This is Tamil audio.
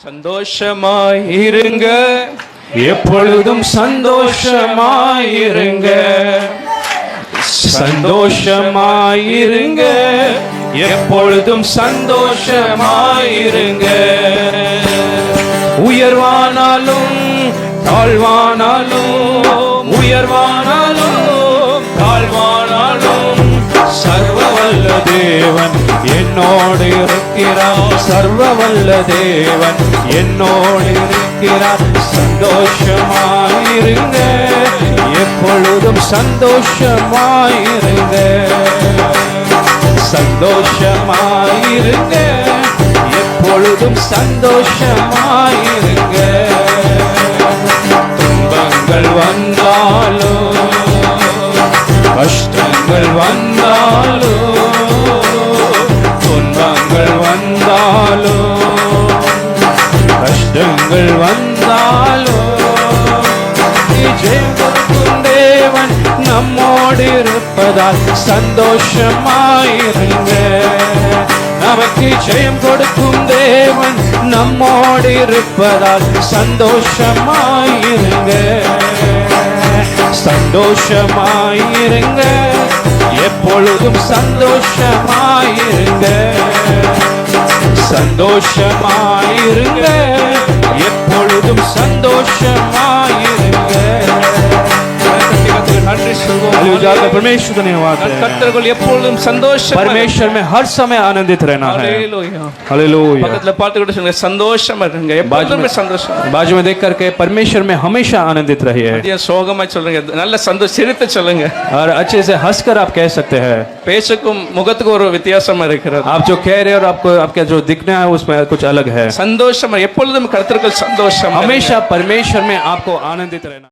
சந்தோஷமாயிருங்க, எப்பொழுதும் சந்தோஷமாயிருங்க, சந்தோஷமாயிருங்க, எப்பொழுதும் சந்தோஷமாயிருங்க. உயர்வானாலும் தாழ்வானாலும், உயர்வானாலும் தாழ்வானாலும், சர்வவல்ல தேவன் என்னோடு இருக்கிறார், சர்வவல்ல தேவன் என்னோடு இருக்கிறார். சந்தோஷமாயிருங்க, எப்பொழுதும் சந்தோஷமாயிருங்க, சந்தோஷமாயிருங்க, எப்பொழுதும் சந்தோஷமாயிருங்க. துன்பங்கள் வந்தாலும் கஷ்டங்கள் வந்தாலும், துன்பங்கள் வந்தாலும் கஷ்டங்கள் வந்தாலும், ஜெயம் கொடுக்கும் தேவன் நம்மோடு இருப்பதால் சந்தோஷமாயிருங்க. நமக்கு ஜெயம் கொடுக்கும் தேவன் நம்மோடு இருப்பதால் சந்தோஷமாயிருங்க, சந்தோஷமாயிருங்க, எப்பொழுதும் சந்தோஷமாயிருங்க, சந்தோஷமாயிருங்க, எப்பொழுதும் சந்தோஷமாயிருங்க. நன்றி சொல்வோம். परमेश्वर धन्यवाद है। கர்த்தருக்குள் எப்பொழுதும் சந்தோஷம், परमेश्वर में हर समय आनंदित रहना है। Hallelujah hallelujah. பக்கத்துல பார்த்து கூட சொல்லுங்க, சந்தோஷமா இருங்க, எப்பொழுதும் சந்தோஷம். बाजू में देख करके परमेश्वर में हमेशा आनंदित रहिए। அதிக சோகமா சொல்லுங்க, நல்ல சந்தோஷம் சிரித்து சொல்லுங்க, और अच्छे से हंसकर आप कह सकते हैं। பேச்சுக்கும் முகத்துக்கும் ஒரு வித்தியாசம் இருக்கிறது. आप जो कह रहे हैं और आपको आपका जो दिखना है उसमें कुछ अलग है। சந்தோஷமா, எப்பொழுதும் கர்த்தருக்குள் சந்தோஷம், हमेशा परमेश्वर में आपको आनंदित रहना।